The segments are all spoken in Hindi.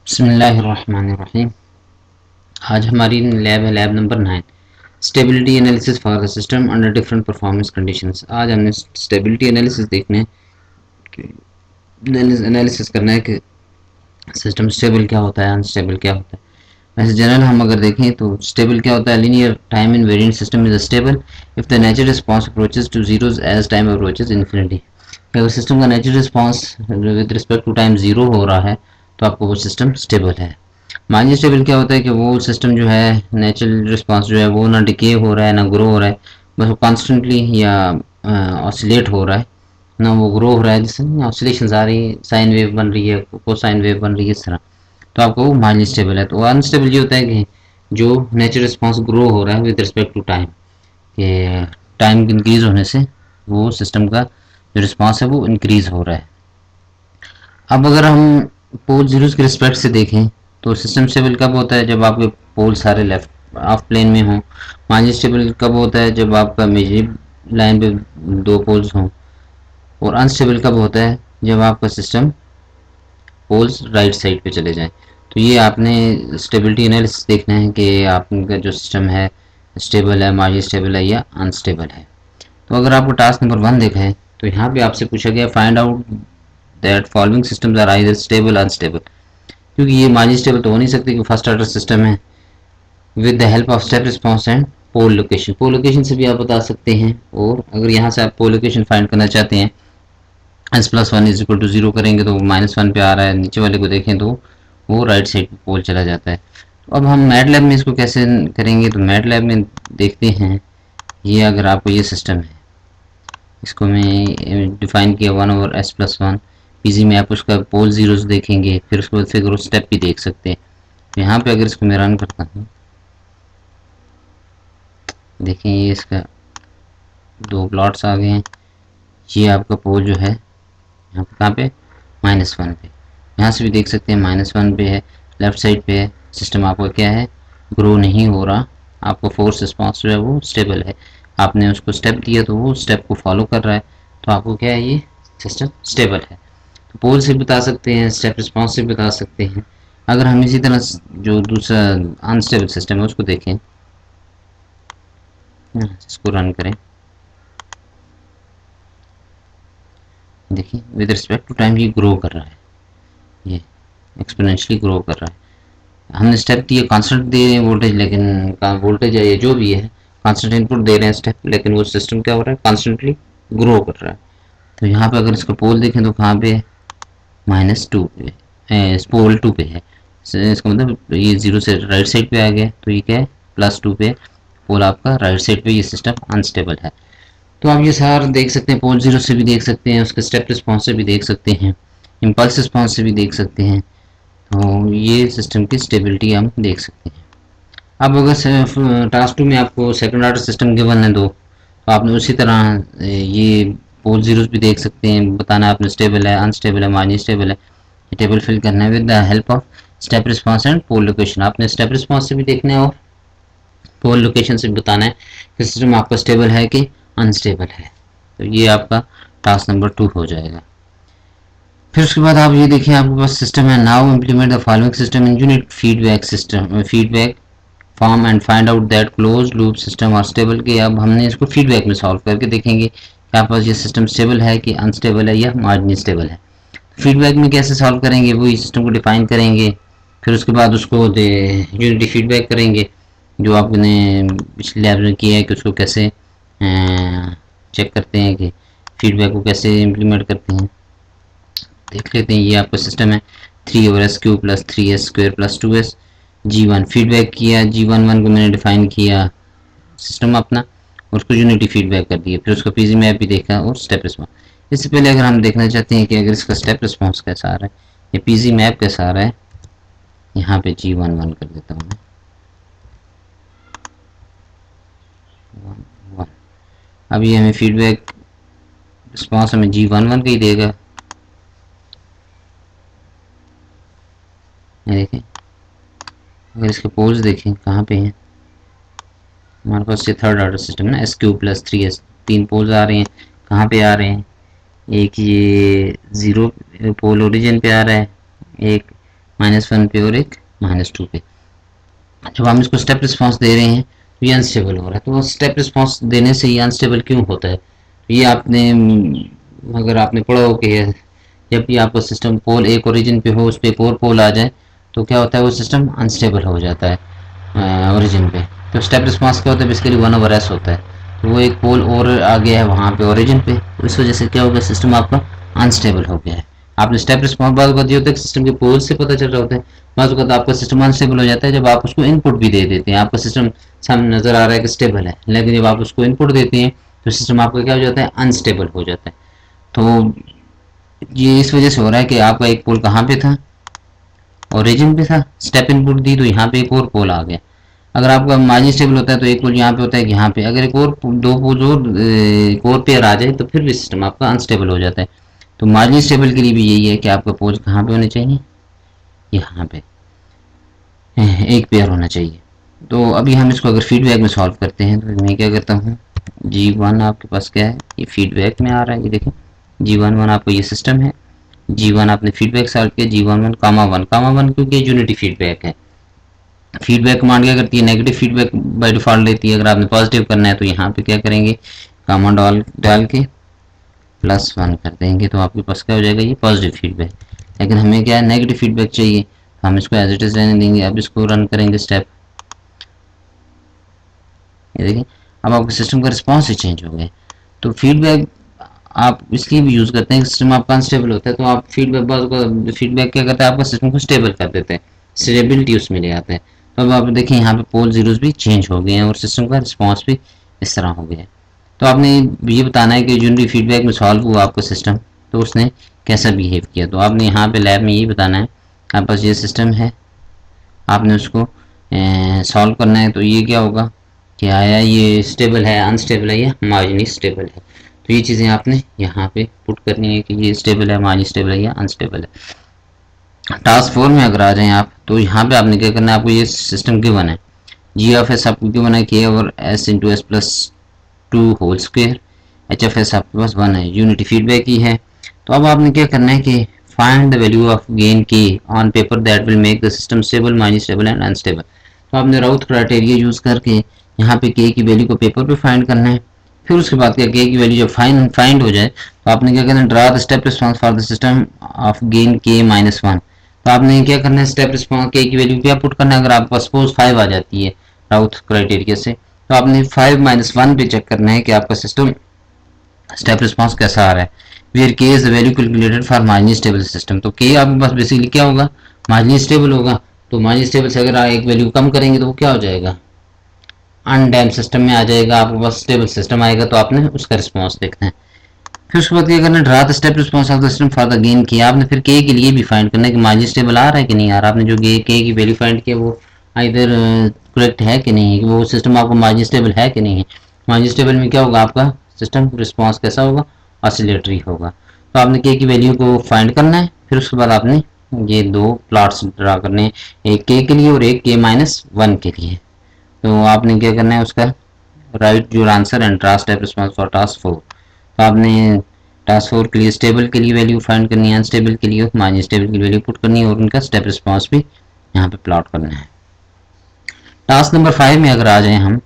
बिस्मिल्लाहिर्रहमानिर्रहीम। आज हमारी लैब है lab number 9, stability analysis for the system under different performance conditions. आज हमने स्टेबिलिटी एनालिसिस देखने एनालिसिस करना है कि सिस्टम स्टेबल क्या होता है, अनस्टेबल क्या होता है। वैसे जनरल हम अगर देखें तो स्टेबल क्या होता है, linear time invariant system is stable if the natural response approaches to zeros as time approaches infinity. अगर सिस्टम का natural response with respect to time zero हो रहा है तो आपको वो सिस्टम स्टेबल है। माइनर स्टेबल क्या होता है कि वो सिस्टम जो है नेचुरल रिस्पांस जो है वो ना डिके हो रहा है ना ग्रो हो रहा है, बस वो कॉन्स्टेंटली या ऑसिलेट हो रहा है, ना वो ग्रो हो रहा है जिससे ऑसिलेशन आ रही है, साइन वेव बन रही है, कोसाइन वेव बन रही है, इस तरह। तो आपको वो माइनर स्टेबल है। तो अनस्टेबल ये होता है कि जो नेचुरल रिस्पांस ग्रो हो रहा है विद रिस्पेक्ट टू टाइम, कि टाइम इंक्रीज होने से वो सिस्टम का जो रिस्पांस है वो इंक्रीज हो रहा है। अब अगर हम पोल जीरोस के रिस्पेक्ट से देखें तो सिस्टम स्टेबल कब होता है, जब आपके पोल सारे लेफ्ट हाफ प्लेन में हों। माइनर स्टेबल कब होता है, जब आपका इमेजिनरी लाइन पे दो पोल्स हों। और अनस्टेबल कब होता है, जब आपका सिस्टम पोल्स राइट साइड पे चले जाएं। तो ये आपने स्टेबिलिटी एनालिसिस देखना है कि आपका जो सिस्टम है स्टेबल है, मार्जिन स्टेबल है या अनस्टेबल है। तो अगर आपको टास्क नंबर 1 देखा है तो यहाँ पे आपसे पूछा गया find out that following systems are either stable unstable. क्योंकि ये मार्जिन स्टेबल तो हो नहीं सकती कि फर्स्ट ऑर्डर सिस्टम है with the help of step response and pole location. Pole location से भी आप बता सकते हैं, और अगर यहाँ से आप पोल लोकेशन फाइंड करना चाहते हैं S plus one is equal to zero करेंगे तो -1 पे आ रहा है, नीचे वाले को देखें तो वो राइट साइड पे पोल चला जाता है। तो अब हम मैट लैब में इसको कैसे करेंगे, तो मैट लैब में देखते हैं। ये अगर आपको ये सिस्टम है, इसको मैं डिफाइन किया 1/s+1 पीजी में, आप उसका पोल जीरोस देखेंगे, फिर उसके बाद फिगर स्टेप भी देख सकते हैं। तो यहाँ पे अगर इसको मैं रन करता हूँ, देखें ये इसका दो प्लॉट्स आ गए हैं। ये आपका पोल जो है यहाँ पे कहाँ पे -1 पे, यहाँ से भी देख सकते हैं -1 पे है, लेफ्ट साइड पे है। सिस्टम आपका क्या है, ग्रो नहीं हो रहा, आपको फोर्स रिस्पॉन्स जो है वो स्टेबल है। आपने उसको स्टेप दिया तो वो स्टेप को फॉलो कर रहा है, तो आपको क्या है, ये सिस्टम स्टेबल है। तो पोल से बता सकते हैं, स्टेप रिस्पॉन्स से बता सकते हैं। अगर हम इसी तरह जो दूसरा अनस्टेबल सिस्टम है उसको देखें, इसको रन करें, देखिए विद रिस्पेक्ट टू टाइम ये ग्रो कर रहा है, ये एक्सपोनेंशियली ग्रो कर रहा है। हमने स्टेप दिए, कांस्टेंट दे रहे हैं वोल्टेज, लेकिन वोल्टेज है ये जो भी है कांस्टेंट इनपुट दे रहे हैं स्टेप, लेकिन वो सिस्टम क्या हो रहा है, कॉन्स्टेंटली ग्रो कर रहा है। तो यहाँ पे अगर इसका पोल देखें तो कहाँ पे -2 पे, पोल 2 पे है। इसका मतलब ये जीरो से राइट साइड पे आ गया, तो ये क्या है +2 पे पोल आपका राइट साइड पे, ये सिस्टम अनस्टेबल है। तो आप ये सार देख सकते हैं, पोल जीरो से भी देख सकते हैं, उसके स्टेप रिस्पॉन्स से भी देख सकते हैं, इम्पल्स रिस्पॉन्स से भी देख सकते हैं। तो ये सिस्टम की स्टेबिलिटी हम देख सकते हैं। अब अगर टास्क 2 में आपको सेकंड ऑर्डर सिस्टम गिवन है दो, तो आपने उसी तरह ये पोल जीरोस भी देख सकते हैं, बताना है आपने स्टेबल है, अनस्टेबल है, मार्जिन स्टेबल है। ये टेबल फिल करना है with the help of step response and pole location. आपने स्टेप रिस्पॉन्स से भी देखना है और पोल लोकेशन से भी बताना है कि सिस्टम आपका स्टेबल है कि अनस्टेबल है। तो ये आपका टास्क नंबर 2 हो जाएगा। फिर उसके बाद आप ये देखिए, आपके पास सिस्टम है, now implement the following system in unit feedback system feedback form and find out that close loop system are stable. के अब हमने इसको फीडबैक में सॉल्व करके देखेंगे कि आपके पास ये सिस्टम स्टेबल है कि अनस्टेबल है या मार्जिनली स्टेबल है। फीडबैक में कैसे सॉल्व करेंगे, वही सिस्टम को डिफाइन करेंगे, फिर उसके बाद उसको यूनिटी फीडबैक करेंगे, जो आपने पिछले लैब में किया है कि उसको कैसे चेक करते हैं कि फीडबैक को कैसे इम्प्लीमेंट करते हैं। देख लेते हैं, ये आपका सिस्टम है 3/s³ + 3s² + 2s G1 feedback किया, G11 को मैंने डिफाइन किया सिस्टम अपना, और उसको यूनिटी फीडबैक कर दिया, फिर उसका पीजी मैप भी देखा और स्टेप रिस्पॉन्स। इससे पहले अगर हम देखना चाहते हैं कि अगर इसका स्टेप रिस्पॉन्स कैसा आ रहा है या पीजी मैप कैसा आ रहा है, यहाँ पे G11 कर देता हूँ मैं, 1 अब ये हमें फीडबैक रिस्पॉन्स हमें G11 का ही देगा। देखें, अगर इसके पोल्स देखें कहाँ पे हैं, हमारे पास ये थर्ड ऑर्डर सिस्टम ना, S³ + 3s, 3 पोल्स आ रहे हैं। कहाँ पे आ रहे हैं, एक ये 0 पोल ओरिजिन पे आ रहा है, एक -1 पे और एक -2 पे। जब हम इसको स्टेप रिस्पॉन्स दे रहे हैं तो ये अनस्टेबल हो रहा है। तो स्टेप रिस्पॉन्स देने से ये अनस्टेबल क्यों होता है? तो ये आपने अगर आपने पढ़ा हो कि जब भी आपका सिस्टम पोल एक ओरिजिन पे हो, उस पर एक और पोल आ जाए तो क्या होता है, वो सिस्टम अनस्टेबल हो जाता है ओरिजिन पे। तो स्टेप रिस्पॉन्स क्या होता है, बेसिकली 1/s होता है। तो वो एक पोल और आ गया है वहाँ पे ओरिजिन पे, तो इस वजह से क्या हो गया, सिस्टम आपका अनस्टेबल हो गया है। आपने स्टेप रिस्पॉन्स बाद ये होता है कि सिस्टम के पोल से पता चल रहा होता है, बाद आपका सिस्टम अनस्टेबल हो जाता है जब आप उसको इनपुट भी दे देते हैं। आपका सिस्टम सामने नजर आ रहा है कि स्टेबल है, लेकिन जब आप उसको इनपुट देते हैं तो सिस्टम आपका क्या हो जाता है, अनस्टेबल हो जाता है। तो ये इस वजह से हो रहा है कि आपका एक पोल कहाँ पे था, ओरिजिन पे था, स्टेप इनपुट दी तो यहाँ पे एक और पोल आ गया। अगर आपका मार्जिन स्टेबल होता है तो एक पोल यहाँ पे होता है कि यहाँ पे, अगर एक और दो पोल और एक और पेयर आ जाए तो फिर भी सिस्टम आपका अनस्टेबल हो जाता है। तो मार्जिन स्टेबल के लिए भी यही है कि आपका पोल कहाँ पे होने चाहिए, यहाँ पे एक पेयर होना चाहिए। तो अभी हम इसको अगर फीडबैक में सॉल्व करते हैं तो मैं क्या करता हूँ, G1 आपके पास क्या है, ये फीडबैक में आ रहा है, ये देखें G11 आपको ये सिस्टम है, G1 आपने फीडबैक सॉल्व किया, G11 कामा 1 क्योंकि यूनिटी फीडबैक है। फीडबैक कमांड क्या करती है, नेगेटिव फीडबैक बाय डिफॉल्ट लेती है। अगर आपने पॉजिटिव करना है तो यहाँ पे क्या करेंगे, कामा डाल के +1 कर देंगे तो आपके पास क्या हो जाएगा, ये पॉजिटिव फीडबैक। लेकिन हमें क्या है, नेगेटिव फीडबैक चाहिए, हम इसको एज इट इज रहने देंगे। अब इसको रन करेंगे स्टेप, ये देखिए अब आपके सिस्टम का रिस्पॉन्स ही चेंज हो गया। तो फीडबैक आप इसलिए भी यूज़ करते हैं कि सिस्टम आपका अनस्टेबल होता है, तो आप फीडबैक क्या करता है, आपका सिस्टम को स्टेबल कर देते हैं, स्टेबिलिटी उसमें ले आते हैं। तो अब आप देखिए यहाँ पे पोल जीरोज भी चेंज हो गए हैं और सिस्टम का रिस्पॉन्स भी इस तरह हो गया है। तो आपने ये बताना है कि यूनिटी फीडबैक में सॉल्व हुआ आपका सिस्टम तो उसने कैसा बिहेव किया। तो आपने यहाँ पे लैब में यही बताना है, आपके पास ये सिस्टम है, आपने उसको सॉल्व करना है। तो ये क्या होगा, क्या आया, ये स्टेबल है, अनस्टेबल है या मार्जिनली स्टेबल है। तो ये चीज़ें आपने यहाँ पे पुट करनी है कि ये स्टेबल है, मार्जिन स्टेबल है या अनस्टेबल है। टास्क 4 में अगर आ जाएं आप तो यहाँ पे आपने क्या करना है, आपको ये सिस्टम गिवन है, G(s) आपको गिवन है k और s into S plus 2 whole square, H(s) आपके पास 1 है, यूनिटी फीडबैक की है। तो अब आपने क्या करना है कि find the value of gain k on paper that will make the system stable, minus stable and unstable. तो आपने राउथ क्राइटेरिया यूज़ करके यहाँ पे k की वैल्यू को पेपर पे फाइंड करना है। फिर उसके बाद क्या, k की वैल्यू जब फाइंड हो जाए तो आपने क्या करना है, draw the step response for the system of gain k-1। तो आपने क्या करना है, स्टेप रिस्पॉन्स k की वैल्यू क्या पुट करना है। अगर आपको सपोज 5 आ जाती है राउथ क्राइटेरिया से तो आपने 5-1 पे चेक करना है कि आपका सिस्टम स्टेप रिस्पॉन्स कैसा आ रहा है। Where k is the value calculated for marginally stable system. तो k आपके पास बेसिकली क्या होगा, मार्जिनली स्टेबल होगा। तो मार्जिनली स्टेबल से अगर आप एक वैल्यू कम करेंगे तो वो क्या हो जाएगा, अनडैम्प्ड सिस्टम में आ जाएगा, आपके पास स्टेबल सिस्टम आएगा। तो आपने उसका रिस्पॉन्स देखना है। फिर उसके बाद क्या करना है, draw the step response of the system for the gain किया। आपने फिर के लिए भी फाइंड करना है कि मार्जिन स्टेबल आ रहा है कि नहीं आ रहा। आपने जो के की वैल्यू फाइंड किया वो इधर करेक्ट है कि नहीं है, कि वो सिस्टम आपका मार्जिन स्टेबल है कि नहीं है। मार्जिन स्टेबल में क्या होगा, आपका सिस्टम रिस्पॉन्स कैसा होगा, ऑसिलेटरी होगा। तो आपने के की वैल्यू को फाइंड करना है। फिर उसके बाद आपने ये दो प्लॉट्स ड्रा करने हैं, एक के लिए और एक k-1 के लिए। तो आपने क्या करना है, उसका right your answer and draw step response for task 4। तो आपने टास्क 4 के लिए स्टेबल के लिए वैल्यू फाइंड करनी है, अनस्टेबल के लिए माइनस स्टेबल की वैल्यू पुट करनी है और उनका स्टेप रिस्पॉन्स भी यहाँ पे प्लॉट करना है। टास्क नंबर 5 में अगर आ जाए हम,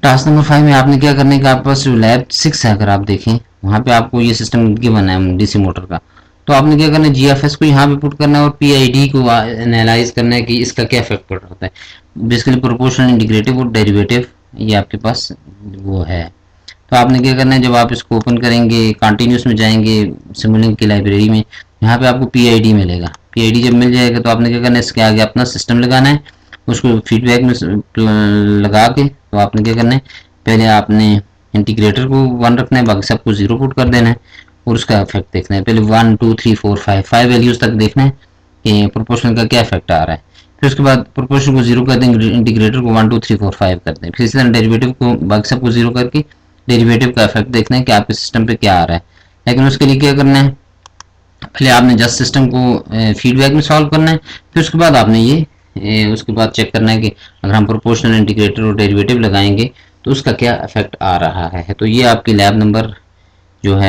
टास्क नंबर 5 में आपने क्या करने का, आपके पास लैब 6 है अगर आप देखें वहाँ पे आपको ये सिस्टम गिवन है डीसी मोटर का। तो आपने क्या करना है, GFS को यहाँ पे पुट करना है और PID को एनालाइज करना है कि इसका क्या इफेक्ट पड़ रहा है। बेसिकली प्रोपोर्शनल, इंटीग्रेटिव और डेरिवेटिव ये आपके पास वो है। तो आपने क्या करना है, जब आप इसको ओपन करेंगे, कंटिन्यूस में जाएंगे सिमुलिंक की लाइब्रेरी में, यहाँ पे आपको PID मिलेगा। PID जब मिल जाएगा तो आपने क्या करना है, इसके आगे अपना सिस्टम लगाना है, उसको फीडबैक में लगा के तो आपने क्या करना है, पहले आपने इंटीग्रेटर को 1 रखना है, बाकी सबको 0 पुट कर देना है और उसका इफेक्ट देखना है। पहले 1 2 3 4 5 वैल्यूज तक देखना है कि प्रोपोर्शनल का क्या इफेक्ट आ रहा है। फिर उसके बाद प्रोपोर्शनल को 0 कर देंगे, इंटीग्रेटर को 1 2 3 4 5 कर दें। फिर इसी तरह डेरिवेटिव को बाकी सबको 0 करके डेरिवेटिव का इफेक्ट देखना है कि आपके सिस्टम पे क्या आ रहा है। लेकिन उसके लिए क्या करना है, पहले आपने जस्ट सिस्टम को फीडबैक में सॉल्व करना है। फिर उसके बाद आपने ये उसके बाद चेक करना है कि अगर हम प्रोपोर्शनल, इंटीग्रेटर और डेरिवेटिव लगाएंगे तो उसका क्या इफेक्ट आ रहा है। तो ये आपकी लैब नंबर जो है